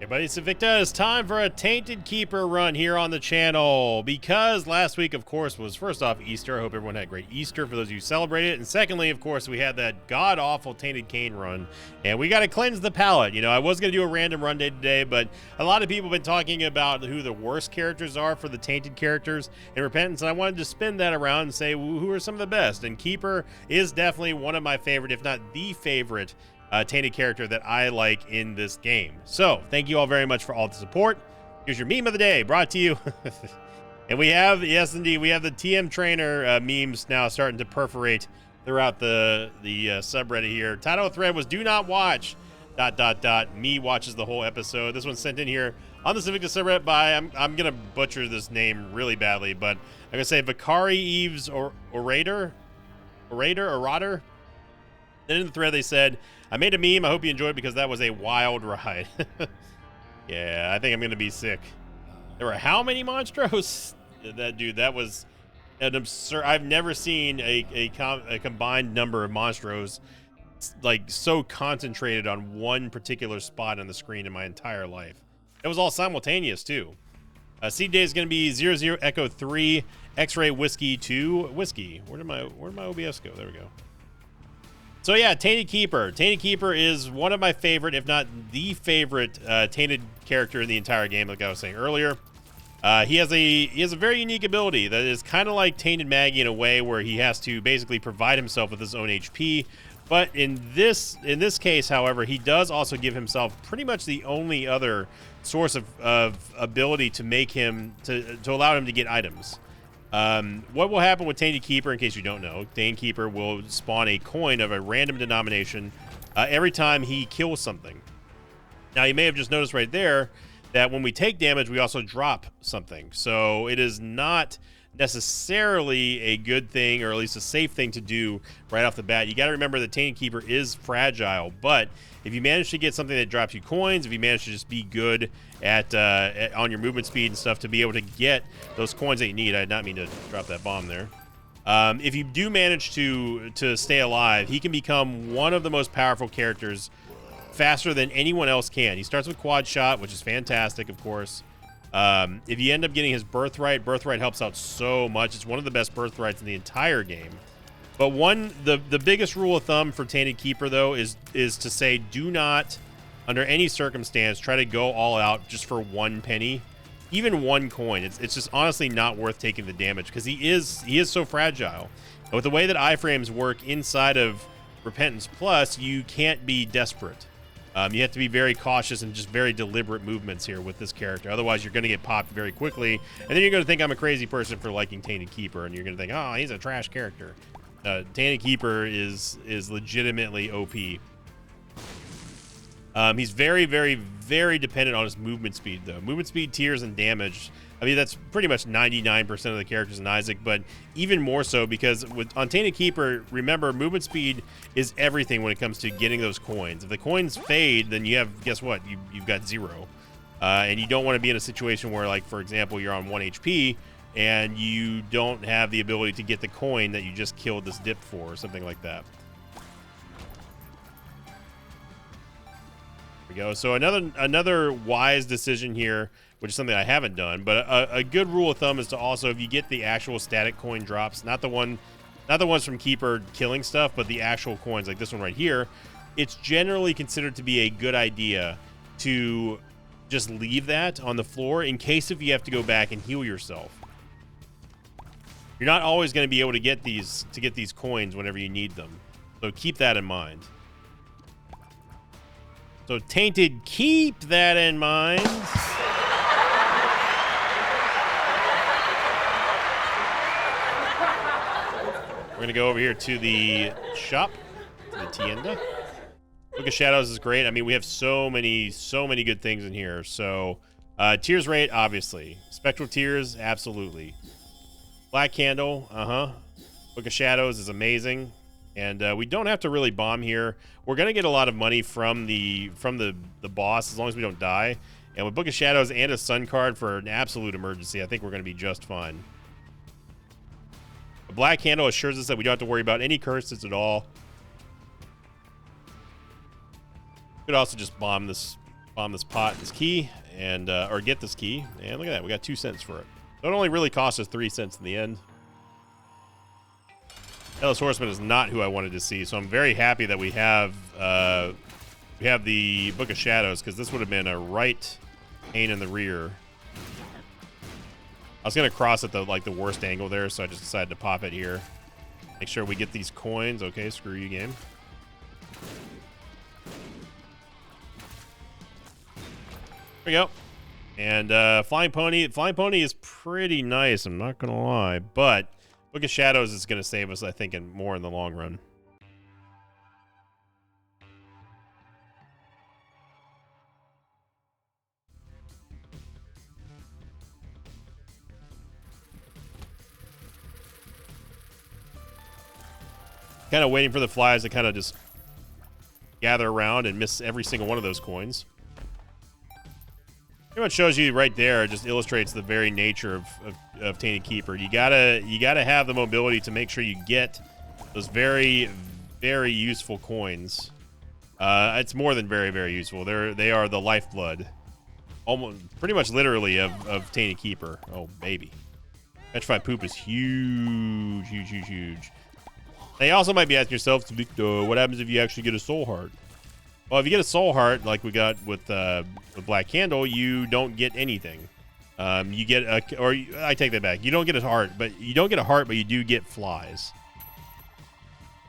Hey buddy, it's Invicta. It's time for a Tainted Keeper run here on the channel, because last week, of course, was first off Easter. I hope everyone had a great Easter for those of you who celebrate it. And secondly, of course, we had that god-awful Tainted Cain run, and we got to cleanse the palate. You know, I was going to do a random run day today, but a lot of people have been talking about who the worst characters are for the Tainted characters in Repentance, and I wanted to spin that around and say who are some of the best. And Keeper is definitely one of my favorite, if not the favorite, Tainted character that I like in this game. So thank you all very much for all the support. Here's your meme of the day, brought to you. And we have, yes indeed, we have the TM Trainer memes now starting to perforate throughout the subreddit here. Title of thread was "Do not watch ... Me watches the whole episode." This one's sent in here on the Invicta subreddit by, I'm gonna butcher this name really badly, but I'm gonna say Vicari Eves Orator. Then in the thread they said, "I made a meme. I hope you enjoyed because that was a wild ride." Yeah, I think I'm gonna be sick. There were how many Monstros? That was an absurd. I've never seen a combined number of Monstros like so concentrated on one particular spot on the screen in my entire life. It was all simultaneous too. Seed day is gonna be 00 Echo 3 X-Ray Whiskey 2 Whiskey. Where did my OBS go? There we go. So yeah, Tainted Keeper. Tainted Keeper is one of my favorite, if not the favorite, Tainted character in the entire game, like I was saying earlier. He has a very unique ability that is kind of like Tainted Maggie in a way, where he has to basically provide himself with his own HP. But in this case, however, he does also give himself pretty much the only other source of ability to make him to allow him to get items. What will happen with Tainted Keeper, in case you don't know, Tainted Keeper will spawn a coin of a random denomination every time he kills something. Now, you may have just noticed right there that when we take damage, we also drop something. So it is not necessarily a good thing, or at least a safe thing to do right off the bat. You got to remember that Tainted Keeper is fragile, but if you manage to get something that drops you coins, if you manage to just be good at on your movement speed and stuff to be able to get those coins that you need. I did not mean to drop that bomb there. If you do manage to stay alive, he can become one of the most powerful characters faster than anyone else can. He starts with quad shot, which is fantastic, of course. If you end up getting his birthright helps out so much. It's one of the best birthrights in the entire game. But the biggest rule of thumb for Tainted Keeper, though, is to say, do not, under any circumstance, try to go all out just for 1 penny, even 1 coin. It's just honestly not worth taking the damage, because he is so fragile. And with the way that iframes work inside of Repentance Plus, you can't be desperate. You have to be very cautious and just very deliberate movements here with this character. Otherwise, you're going to get popped very quickly, and then you're going to think I'm a crazy person for liking Tainted Keeper, and you're going to think, oh, he's a trash character. Tainted Keeper is legitimately OP. He's very, very, very dependent on his movement speed, though. Movement speed, tiers, and damage. I mean, that's pretty much 99% of the characters in Isaac, but even more so because on Tainted Keeper, remember, movement speed is everything when it comes to getting those coins. If the coins fade, then you have, guess what? You've got 0. And you don't want to be in a situation where, like, for example, you're on 1 HP, and you don't have the ability to get the coin that you just killed this dip for, or something like that. There we go. So another wise decision here, which is something I haven't done, but a good rule of thumb is to also, if you get the actual static coin drops, not the ones from Keeper killing stuff, but the actual coins, like this one right here, it's generally considered to be a good idea to just leave that on the floor in case if you have to go back and heal yourself. You're not always going to be able to get these coins whenever you need them, so keep that in mind. So Tainted, keep that in mind. We're going to go over here to the shop, to the tienda. Book of Shadows is great. I mean, we have so many good things in here. So Tears rate, obviously. Spectral Tears, absolutely. Black Candle, Book of Shadows is amazing. And we don't have to really bomb here. We're going to get a lot of money from the boss as long as we don't die. And with Book of Shadows and a Sun card for an absolute emergency, I think we're going to be just fine. The Black Candle assures us that we don't have to worry about any curses at all. Could also just bomb this bomb this pot, this key, and or get this key. And look at that, we got 2 cents for it. So it only really cost us 3 cents in the end. Headless Horseman is not who I wanted to see, so I'm very happy that we have the Book of Shadows, because this would have been a right pain in the rear. I was gonna cross at the worst angle there, so I just decided to pop it here. Make sure we get these coins. Okay, screw you, game. There we go. And Flying Pony. Flying Pony is pretty nice, I'm not gonna lie, but Book of Shadows is gonna save us, I think, more in the long run. Kind of waiting for the flies to kind of just gather around and miss every single one of those coins. Pretty much shows you right there, just illustrates the very nature of Tainted Keeper. You gotta have the mobility to make sure you get those very, very useful coins. It's more than very, very useful. They are the lifeblood, almost pretty much literally of Tainted Keeper. Oh baby, Petrified Poop is huge, huge, huge, huge. Now you also might be asking yourself, what happens if you actually get a soul heart? Well, if you get a soul heart like we got with Black Candle, you don't get anything. You get I take that back. You don't get a heart, but you you do get flies.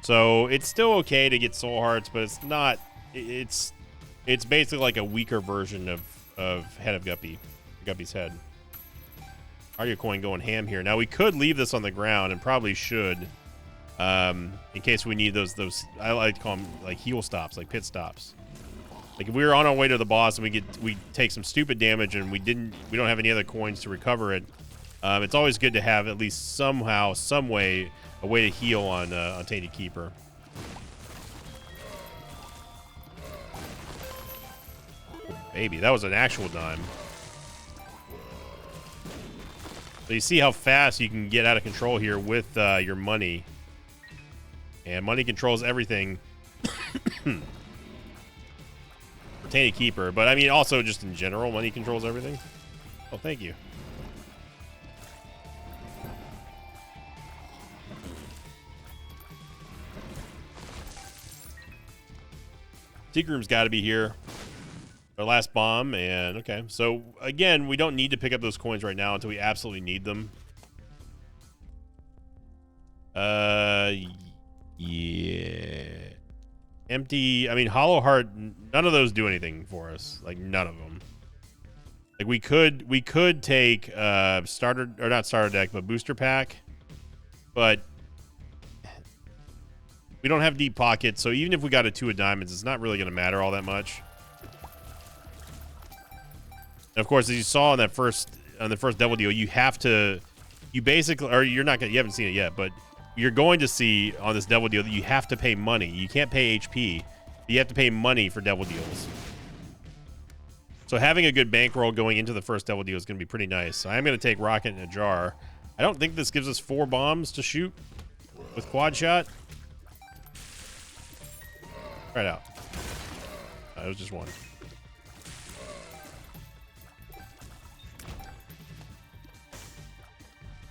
So it's still okay to get soul hearts, but it's not. It's basically like a weaker version of Head of Guppy, Guppy's head. Audio coin going ham here. Now we could leave this on the ground, and probably should. In case we need those I like to call them like heal stops, like pit stops. Like if we were on our way to the boss and we take some stupid damage and we don't have any other coins to recover it, it's always good to have at least somehow, some way, a way to heal on Tainted Keeper. Oh, baby, that was an actual dime. So you see how fast you can get out of control here with your money. And money controls everything for Tainted Keeper. But, I mean, also just in general, money controls everything. Oh, thank you. Secret Room's got to be here. Our last bomb. And, okay. So, again, we don't need to pick up those coins right now until we absolutely need them. Yeah. Empty. I mean, Hollow Heart. None of those do anything for us. Like none of them. Like we could take starter or not starter deck, but booster pack. But we don't have deep pockets, so even if we got a 2 of diamonds, it's not really going to matter all that much. And of course, as you saw on the first Devil Deal, you have to. You basically, or you're not gonna. You haven't seen it yet, but. You're going to see on this Devil Deal that you have to pay money. You can't pay HP. You have to pay money for Devil Deals. So having a good bankroll going into the first Devil Deal is going to be pretty nice. So I'm going to take Rocket in a Jar. I don't think this gives us 4 bombs to shoot with quad shot. Try it out. It was just 1.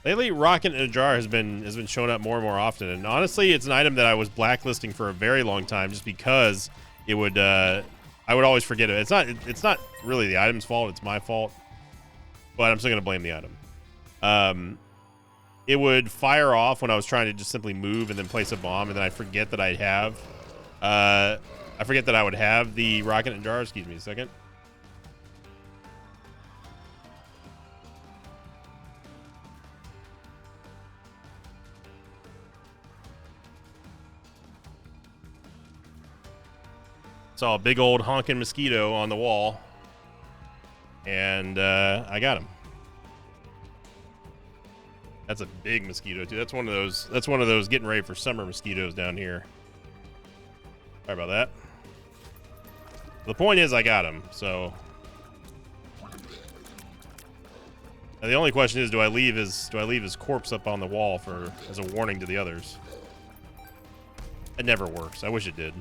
Lately, Rocket in a Jar has been showing up more and more often, and honestly, it's an item that I was blacklisting for a very long time, just because it would I would always forget it. It's not really the item's fault; it's my fault, but I'm still gonna blame the item. It would fire off when I was trying to just simply move and then place a bomb, and then I forget that I would have the Rocket in a Jar. Excuse me a second. Saw a big old honking mosquito on the wall, and I got him. That's a big mosquito too. That's one of those getting ready for summer mosquitoes down here. Sorry about that. The point is, I got him. So now the only question is, do I leave his corpse up on the wall as a warning to the others? It never works. I wish it did.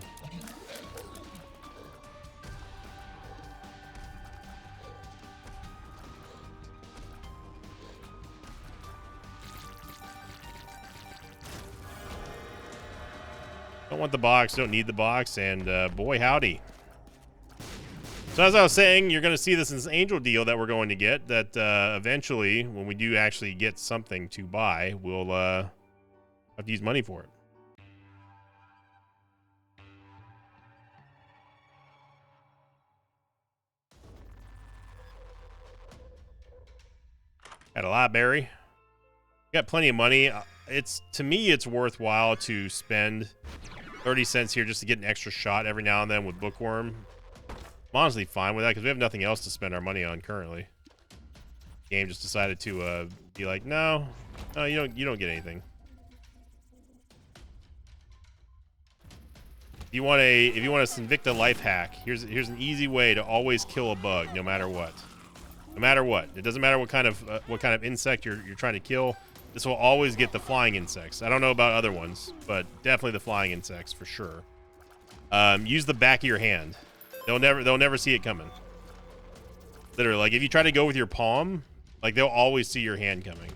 Don't want the box, don't need the box, and boy howdy. So as I was saying, you're going to see this in this angel deal that we're going to get, that eventually, when we do actually get something to buy, we'll have to use money for it. Got a library. Got plenty of money. To me, it's worthwhile to spend 30 cents here just to get an extra shot every now and then with Bookworm. I'm honestly fine with that because we have nothing else to spend our money on currently. The game just decided to be like, no, you don't get anything. If you want a Sinvicta life hack, here's an easy way to always kill a bug, no matter what. No matter what, it doesn't matter what kind of insect you're trying to kill. This will always get the flying insects. I don't know about other ones, but definitely the flying insects for sure. Use the back of your hand. They'll never see it coming. Literally, like if you try to go with your palm, like they'll always see your hand coming.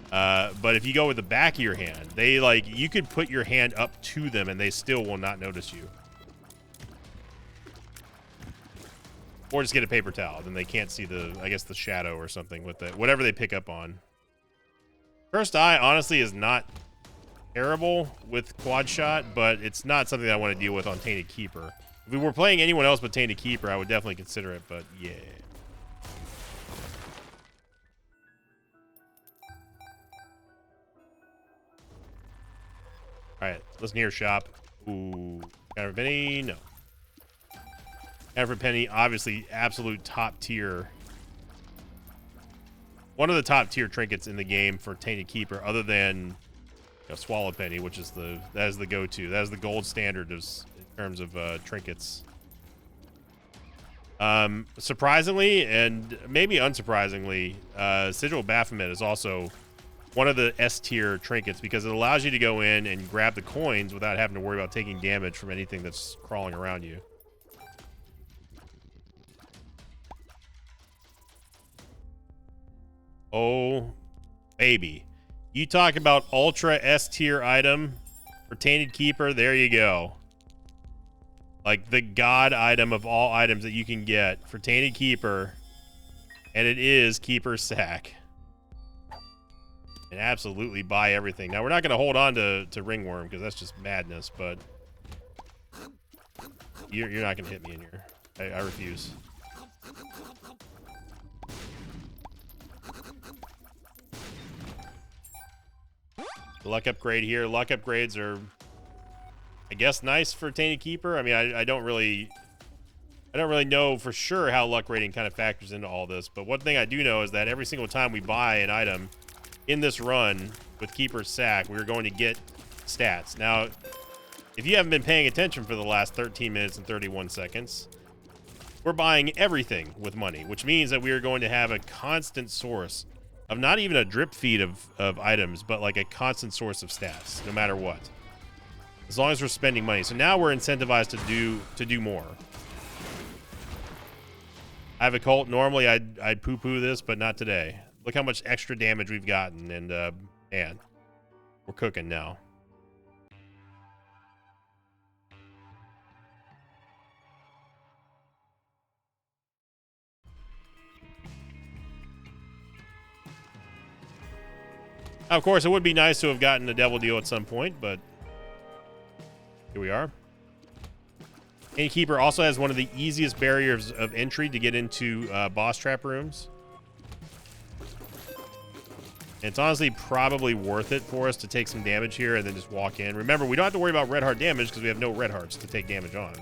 But if you go with the back of your hand, you could put your hand up to them and they still will not notice you. Or just get a paper towel, then they can't see the shadow or something with whatever they pick up on. First Eye, honestly, is not terrible with quad shot, but it's not something that I want to deal with on Tainted Keeper. If we were playing anyone else but Tainted Keeper, I would definitely consider it, but yeah. Alright, let's near shop. Ooh. Counterfeit penny? No. Counterfeit penny, obviously, absolute top tier. One of the top tier trinkets in the game for Tainted Keeper, other than Swallow Penny, which is that is the go-to. That is the gold standard in terms of trinkets. Surprisingly, and maybe unsurprisingly, Sigil Baphomet is also one of the S-tier trinkets because it allows you to go in and grab the coins without having to worry about taking damage from anything that's crawling around you. Oh, baby. You talk about ultra S-tier item for Tainted Keeper, there you go. Like the god item of all items that you can get for Tainted Keeper. And it is Keeper's Sack. And absolutely buy everything. Now, we're not going to hold on to Ringworm because that's just madness, but you're not going to hit me in here. I refuse. The luck upgrade here. Luck upgrades are, I guess, nice for Tainted Keeper. I mean, I don't really know for sure how luck rating kind of factors into all this, but one thing I do know is that every single time we buy an item in this run with Keeper's Sack, we're going to get stats. Now, if you haven't been paying attention for the last 13 minutes and 31 seconds, we're buying everything with money, which means that we are going to have a constant source of not even a drip feed of items, but like a constant source of stats, no matter what. As long as we're spending money. So now we're incentivized to do more. I have a cult. Normally I'd poo-poo this, but not today. Look how much extra damage we've gotten, and man, we're cooking now. Now, of course, it would be nice to have gotten a devil deal at some point, but here we are. Tainted Keeper also has one of the easiest barriers of entry to get into boss trap rooms. And it's honestly probably worth it for us to take some damage here and then just walk in. Remember, we don't have to worry about red heart damage because we have no red hearts to take damage on.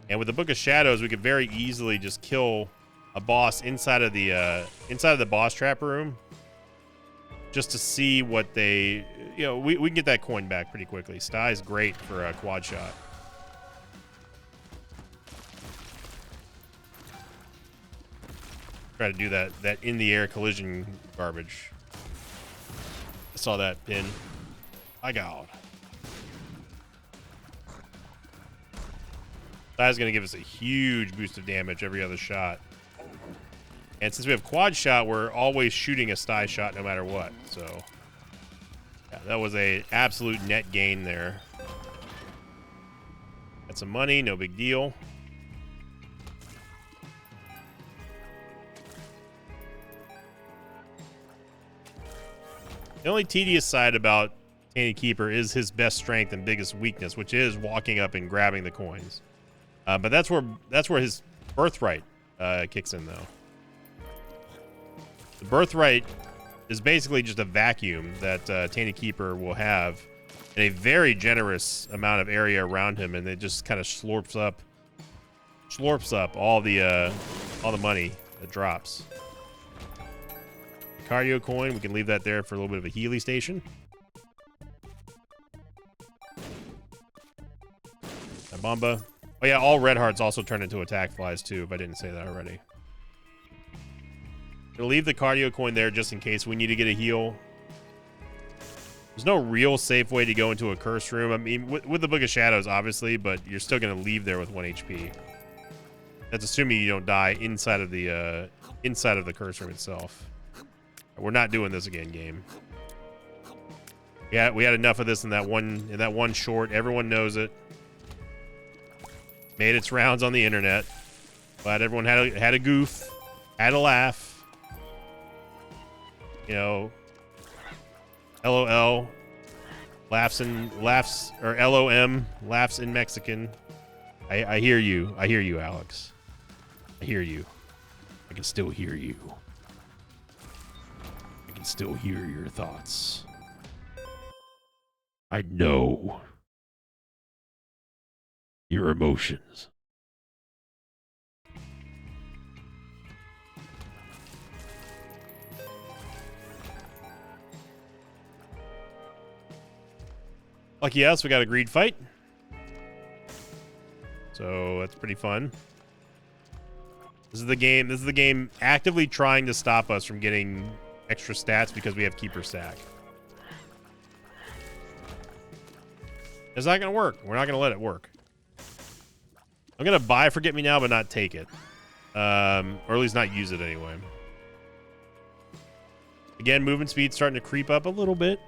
And with the Book of Shadows, we could very easily just kill a boss inside of the boss trap room, just to see what they, we can get that coin back pretty quickly. Stye's great for a quad shot. Try to do that in the air collision garbage. I saw that pin. My God. Stye's gonna give us a huge boost of damage every other shot. And since we have quad shot, we're always shooting a Stye shot no matter what. So, yeah, That was a absolute net gain there. Got some money, no big deal. The only tedious side about Tainted Keeper is his best strength and biggest weakness, which is walking up and grabbing the coins. But that's where his birthright kicks in, though. The birthright is basically just a vacuum that Tainted Keeper will have in a very generous amount of area around him, and it just kind of slurps up all the money that drops. Cardio coin, we can leave that there for a little bit of a Healy station. Bomba. Oh yeah, all red hearts also turn into attack flies too, if I didn't say that already. Gonna leave the cardio coin there just in case we need to get a heal. There's no real safe way to go into a curse room. I mean, with the Book of Shadows, obviously, but you're still gonna leave there with 1 HP. That's assuming you don't die inside of the curse room itself. We're not doing this again, game. Yeah, we had enough of this in that one short. Everyone knows it. Made its rounds on the internet. Glad everyone had a goof, had a laugh. You know, LOL, laughs or LOM, laughs in Mexican. I hear you. I hear you, Alex. I hear you. I can still hear you. I can still hear your thoughts. I know your emotions. Lucky us, we got a greed fight. So that's pretty fun. This is the game actively trying to stop us from getting extra stats because we have Keeper Sack. It's not going to work. We're not going to let it work. I'm going to buy Forget Me Now, but not take it. Or at least not use it anyway. Again, movement speed starting to creep up a little bit.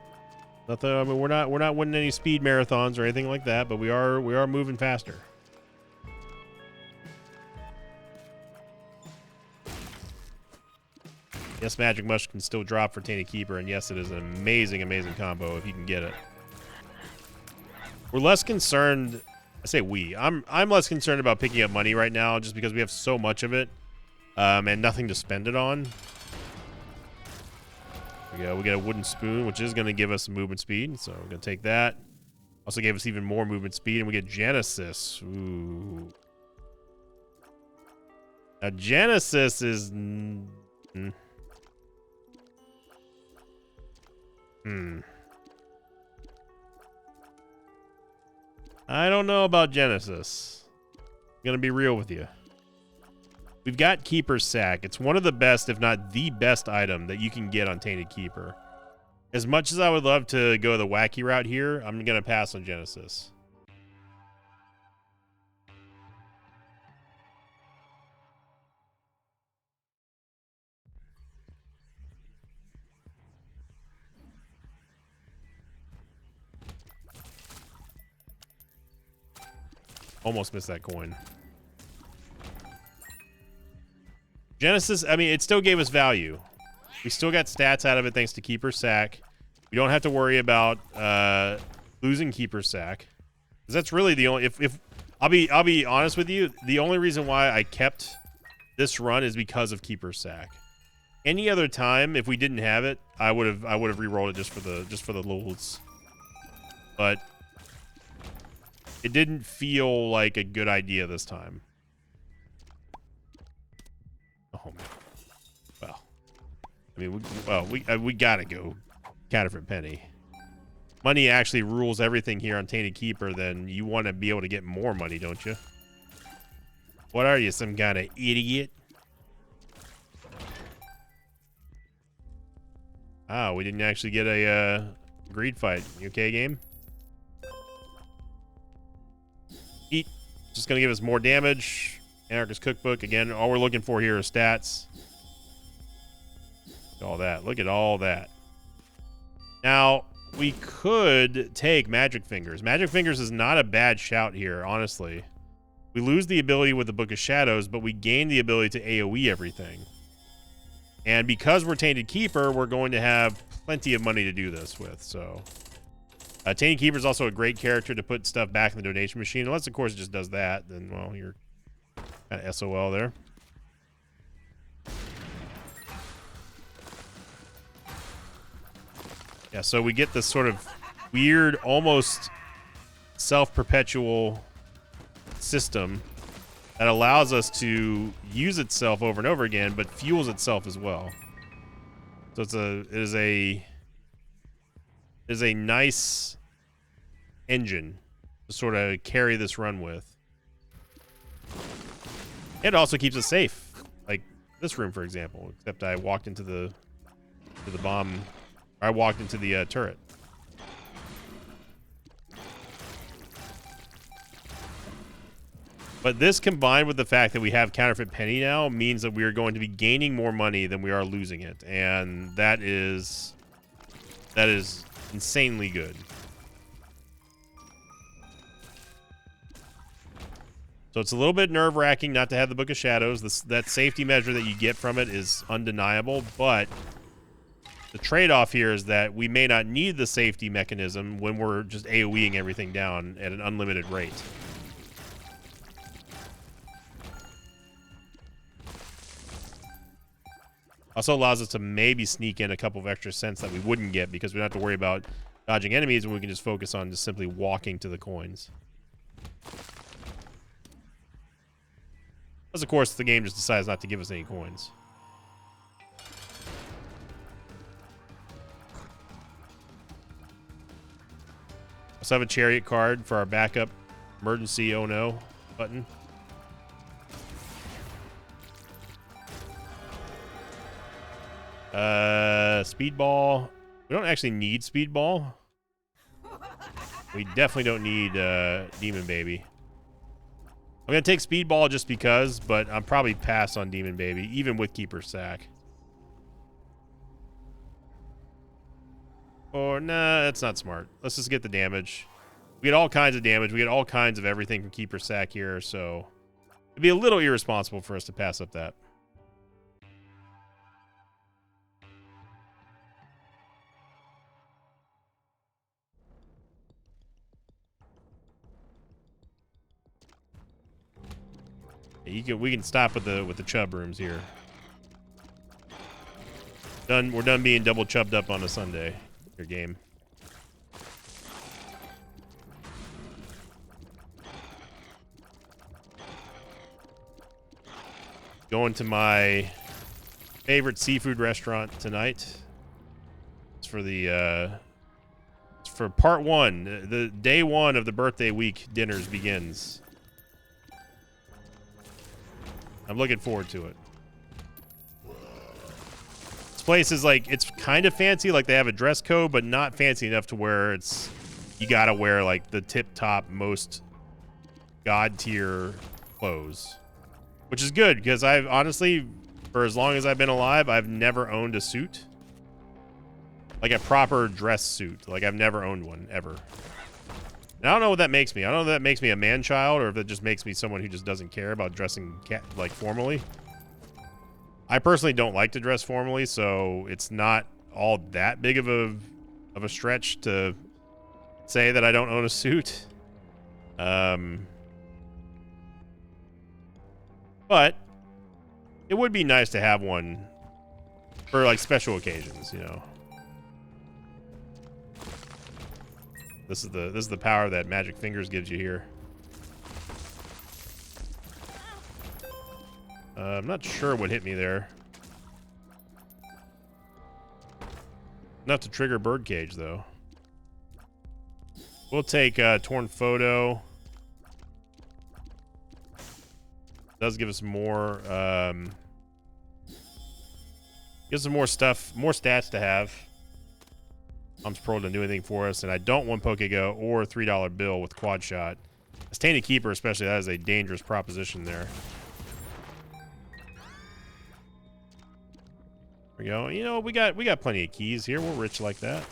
Nothing, I mean, we're not winning any speed marathons or anything like that, but we are moving faster. Yes, Magic Mush can still drop for Tainted Keeper, and yes, it is an amazing, amazing combo if you can get it. We're less concerned. I say we. I'm less concerned about picking up money right now, just because we have so much of it, and nothing to spend it on. There we go. We get a wooden spoon, which is going to give us movement speed, so we're going to take that. Also gave us even more movement speed, and we get Genesis. Ooh. Now Genesis is. I don't know about Genesis. I'm gonna be real with you. We've got Keeper's Sack. It's one of the best, if not the best item that you can get on Tainted Keeper. As much as I would love to go the wacky route here, I'm gonna pass on Genesis. Almost missed that coin. Genesis, I mean, it still gave us value. We still got stats out of it thanks to Keeper's Sack. We don't have to worry about losing Keeper's Sack. Because that's really the only... If I'll be honest with you, the only reason why I kept this run is because of Keeper's Sack. Any other time, if we didn't have it, I would have re-rolled it just for the lulz. But it didn't feel like a good idea this time. Oh man. Well, I mean, we gotta go Counterfeit Penny. Money actually rules everything here on Tainted Keeper. Then you want to be able to get more money, don't you? What are you, some kind of idiot? Ah, we didn't actually get a greed fight. You okay, game? Eat. Just gonna give us more damage. Anarchist Cookbook. Again, all we're looking for here is stats. Look at all that. Look at all that. Now, we could take Magic Fingers. Magic Fingers is not a bad shout here, honestly. We lose the ability with the Book of Shadows, but we gain the ability to AoE everything. And because we're Tainted Keeper, we're going to have plenty of money to do this with, so... Tainted Keeper is also a great character to put stuff back in the donation machine. Unless, of course, it just does that. Then, well, you're kind of SOL there. Yeah, so we get this sort of weird, almost self-perpetual system that allows us to use itself over and over again, but fuels itself as well. So it is a nice engine to sort of carry this run with. It also keeps us safe, like this room, for example. Except I walked into the bomb. Or I walked into the turret. But this, combined with the fact that we have Counterfeit Penny now, means that we are going to be gaining more money than we are losing it, and that is insanely good. So it's a little bit nerve-wracking not to have the Book of Shadows. That safety measure that you get from it is undeniable, but the trade-off here is that we may not need the safety mechanism when we're just AoEing everything down at an unlimited rate. Also allows us to maybe sneak in a couple of extra cents that we wouldn't get because we don't have to worry about dodging enemies, and we can just focus on just simply walking to the coins. Because, of course, the game just decides not to give us any coins. Also have a chariot card for our backup emergency oh no button. Speedball. We don't actually need Speedball. We definitely don't need Demon Baby. I'm going to take Speedball just because, but I'm probably pass on Demon Baby, even with Keeper's Sack. Or, nah, that's not smart. Let's just get the damage. We get all kinds of damage. We get all kinds of everything from Keeper's Sack here, so it'd be a little irresponsible for us to pass up that. We can stop with the chub rooms here. We're done being double chubbed up on a Sunday. Your game. Going to my favorite seafood restaurant tonight. It's for it's for part one. The day one of the birthday week dinners begins. I'm looking forward to it. This place is like, it's kind of fancy, like they have a dress code, but not fancy enough to where it's, you gotta wear like the tip-top, most god tier clothes. Which is good, because I've honestly, for as long as I've been alive, I've never owned a suit. Like a proper dress suit. Like I've never owned one, ever. And I don't know what that makes me. I don't know if that makes me a man-child or if it just makes me someone who just doesn't care about dressing like formally. I personally don't like to dress formally, so it's not all that big of a stretch to say that I don't own a suit. But it would be nice to have one for like special occasions, you know. This is the power that Magic Fingers gives you here. I'm not sure what hit me there. Enough to trigger Birdcage, though. We'll take Torn Photo. Does give us more. Gives us more stuff, more stats to have. Mom's Pearl doesn't do anything for us, and I don't want Pokego or $3 bill with quad shot. As Tainted Keeper, especially, that is a dangerous proposition there. There we go. You know, we got plenty of keys here. We're rich like that.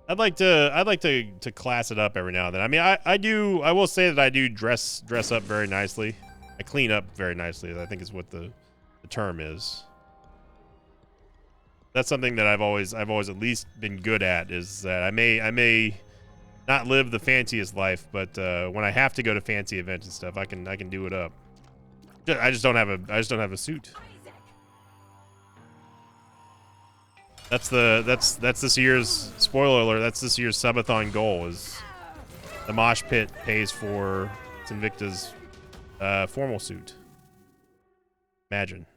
I'd like to class it up every now and then. I mean, I will say that I do dress up very nicely. I clean up very nicely. I think is what the term is. That's something that I've always at least been good at, is that I may not live the fanciest life, but when I have to go to fancy events and stuff, I can do it up. I just don't have a suit. That's this year's spoiler alert. That's this year's subathon goal, is the mosh pit pays for Invicta's formal suit. Imagine.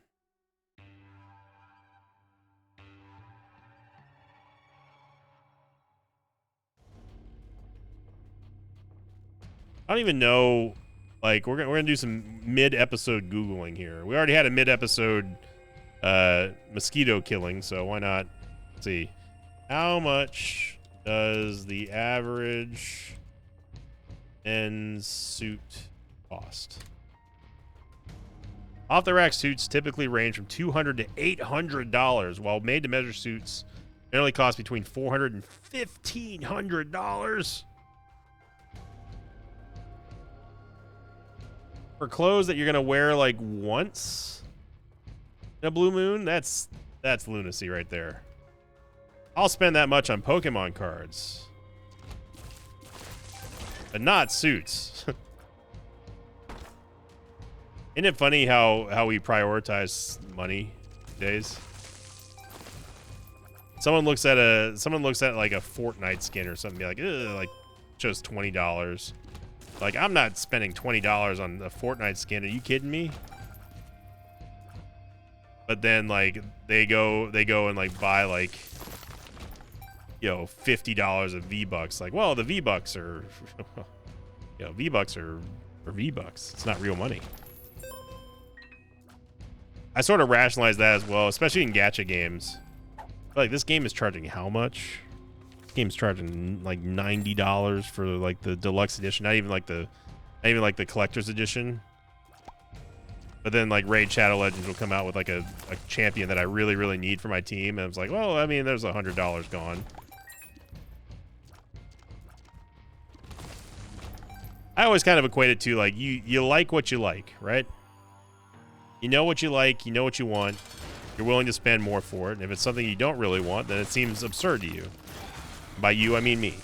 I don't even know. Like, we're gonna do some mid-episode Googling here. We already had a mid-episode mosquito killing, so why not? Let's see. How much does the average men's suit cost? Off-the-rack suits typically range from $200 to $800, while made-to-measure suits generally cost between $400 and $1,500. For clothes that you're gonna wear like once in a blue moon, that's lunacy right there. I'll spend that much on Pokemon cards, but not suits. Isn't it funny how we prioritize money these days? Someone looks at like a Fortnite skin or something, be like, ugh, like just $20. Like, I'm not spending $20 on a Fortnite skin. Are you kidding me? But then, like, they go and like buy like, you know, $50 of V-Bucks. Like, well, the V-Bucks are, you know, V-Bucks are V-Bucks. It's not real money. I sort of rationalize that as well, especially in gacha games. Like, this game is charging how much? This game's charging like $90 for like the deluxe edition, not even like the collector's edition. But then like Raid Shadow Legends will come out with like a champion that I really need for my team, and it's like, well, I mean, there's $100 gone. I always kind of equate it to like you like what you like, right? You know what you like, you know what you want, you're willing to spend more for it, and if it's something you don't really want, then it seems absurd to you. By you, I mean me.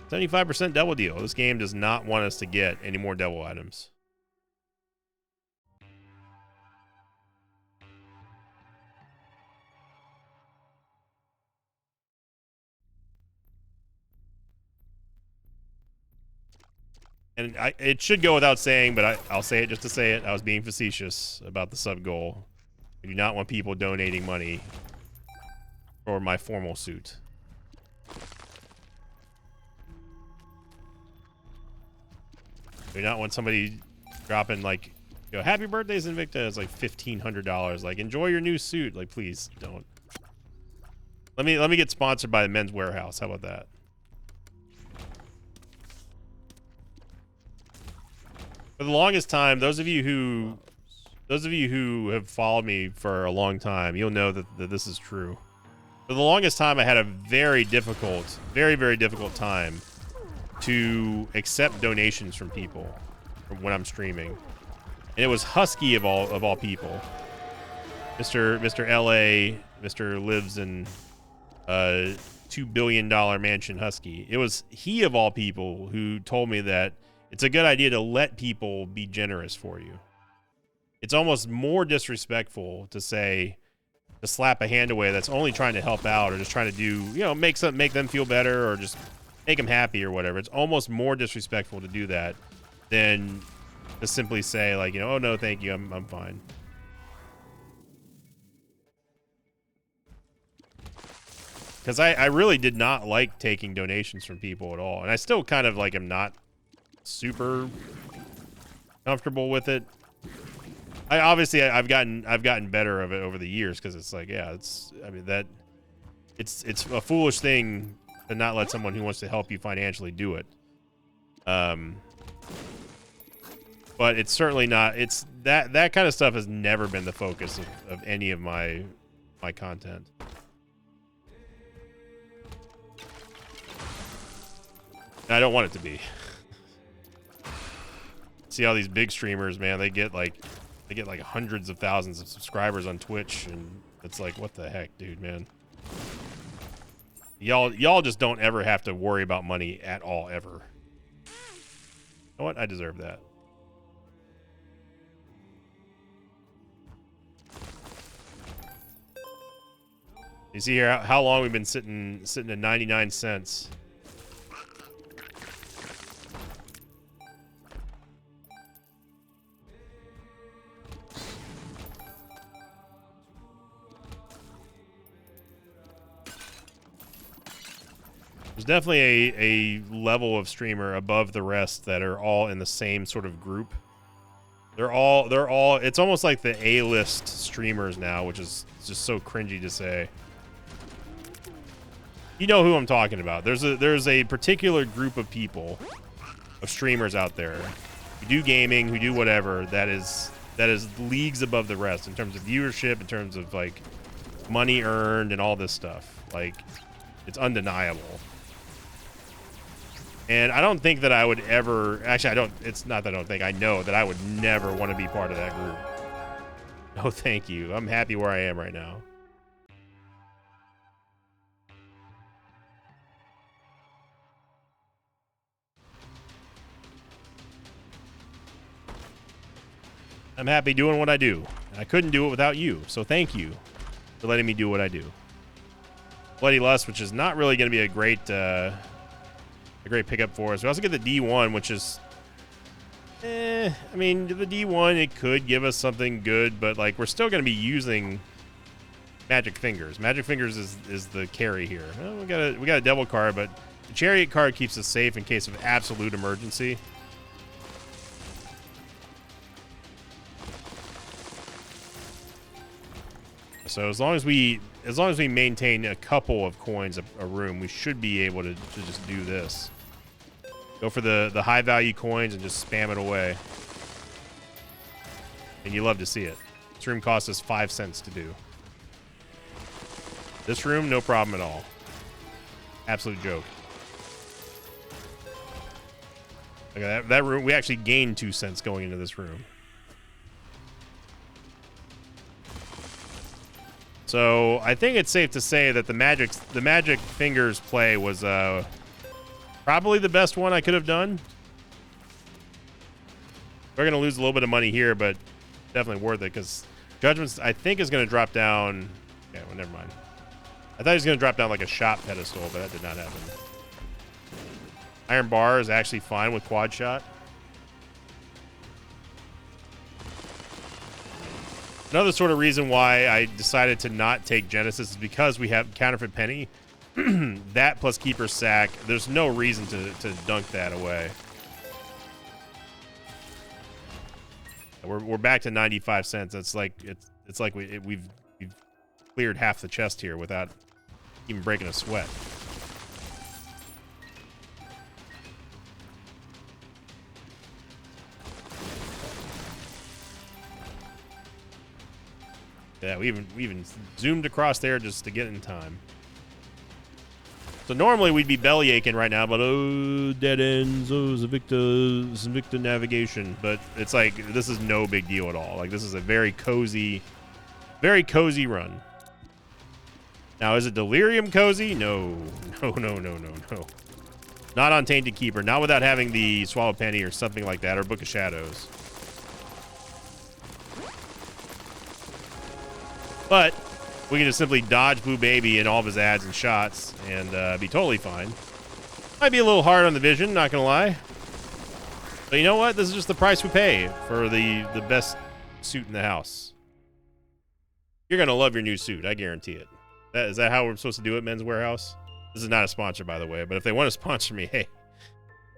$75% double deal. This game does not want us to get any more devil items. And it should go without saying, but I'll say it just to say it. I was being facetious about the sub goal. I do not want people donating money for my formal suit. I do not want somebody dropping like, yo, happy birthdays Invicta. It's like $1,500. Like, enjoy your new suit. Like, please don't. Let me get sponsored by the Men's Warehouse. How about that? For the longest time, those of you who have followed me for a long time, you'll know that this is true. For the longest time, I had a very difficult time to accept donations from people when I'm streaming. And it was Husky of all people. Mr. LA, Mr. lives in $2 billion mansion Husky. It was he of all people who told me that it's a good idea to let people be generous for you. It's almost more disrespectful to slap a hand away that's only trying to help out or just trying to do, you know, make them feel better or just make them happy or whatever. It's almost more disrespectful to do that than to simply say, like, you know, oh no, thank you, I'm fine. Because I really did not like taking donations from people at all, and I still kind of like am not super comfortable with it. I've gotten better of it over the years, because it's like, yeah, it's a foolish thing to not let someone who wants to help you financially do it. But it's certainly not. It's that kind of stuff has never been the focus of any of my my content. And I don't want it to be. See all these big streamers, man, they get like hundreds of thousands of subscribers on Twitch, and it's like, what the heck, dude, man. Y'all just don't ever have to worry about money at all, ever. You know what? I deserve that. You see here how long we've been sitting at 99 cents. There's definitely a level of streamer above the rest that are all in the same sort of group. They're all it's almost like the A-list streamers now, which is just so cringy to say. You know who I'm talking about. There's a particular group of people, of streamers out there who do gaming, who do whatever, that is leagues above the rest in terms of viewership, in terms of like money earned and all this stuff. Like, it's undeniable. And I don't think that I would ever, actually I don't, it's not that I don't think, I know that I would never want to be part of that group. No, thank you. I'm happy where I am right now. I'm happy doing what I do. And I couldn't do it without you, so thank you for letting me do what I do. Bloody Lust, which is not really going to be a great pickup for us. We also get the D1, which is, I mean, the D1, it could give us something good, but like we're still going to be using Magic Fingers. Magic Fingers is the carry here. Well, we got a devil card, but the Chariot card keeps us safe in case of absolute emergency. So as long as we maintain a couple of coins a room, we should be able to just do this. Go for the high value coins and just spam it away. And you love to see it. This room costs us 5 cents to do. This room, no problem at all. Absolute joke. Look at that room. We actually gained 2 cents going into this room. So I think it's safe to say that the Magic Fingers play was probably the best one I could have done. We're gonna lose a little bit of money here, but definitely worth it because Judgments I think is gonna drop down. Okay, well never mind. I thought he was gonna drop down like a shop pedestal, but that did not happen. Iron Bar is actually fine with quad shot. Another sort of reason why I decided to not take Genesis is because we have Counterfeit Penny. That plus Keeper's Sack, there's no reason to dunk that away. We're back to 95 cents. It's like we've cleared half the chest here without even breaking a sweat. Yeah, we even zoomed across there just to get in time. So normally we'd be belly aching right now, but oh, dead ends, oh, Invicta navigation. But it's like this is no big deal at all. Like this is a very cozy run. Now is it Delirium cozy? No. Not on Tainted Keeper. Not without having the Swallow Penny or something like that, or Book of Shadows. But we can just simply dodge Blue Baby in all of his ads and shots and be totally fine. Might be a little hard on the vision, not gonna lie. But you know what? This is just the price we pay for the best suit in the house. You're gonna love your new suit, I guarantee it. Is that how we're supposed to do it, Men's Warehouse? This is not a sponsor, by the way, but if they want to sponsor me, hey,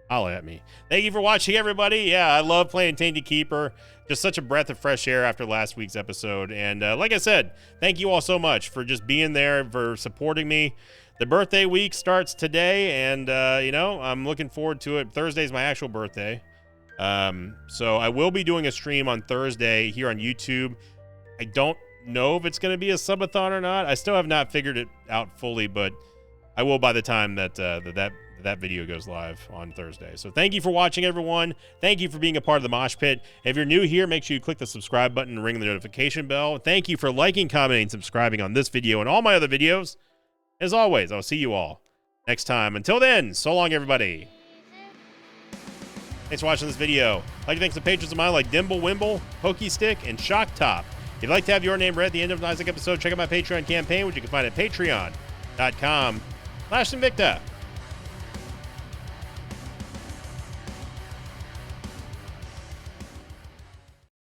holla at me. Thank you for watching, everybody. Yeah, I love playing Tainted Keeper. Just such a breath of fresh air after last week's episode. And like I said, thank you all so much for just being there, for supporting me. The birthday week starts today, and, you know, I'm looking forward to it. Thursday's my actual birthday. So I will be doing a stream on Thursday here on YouTube. I don't know if it's going to be a subathon or not. I still have not figured it out fully, but I will by the time that that video goes live on Thursday. So thank you for watching, everyone. Thank you for being a part of the Mosh Pit. If you're new here, make sure you click the subscribe button and ring the notification bell. Thank you for liking, commenting, subscribing on this video and all my other videos. As always, I'll see you all next time. Until then, so long, everybody. Thanks for watching this video. I'd like to thank some patrons of mine like Dimble Wimble, Pokey Stick, and Shock Top. If you'd like to have your name read at the end of an Isaac episode, check out my Patreon campaign, which you can find at patreon.com/Invicta.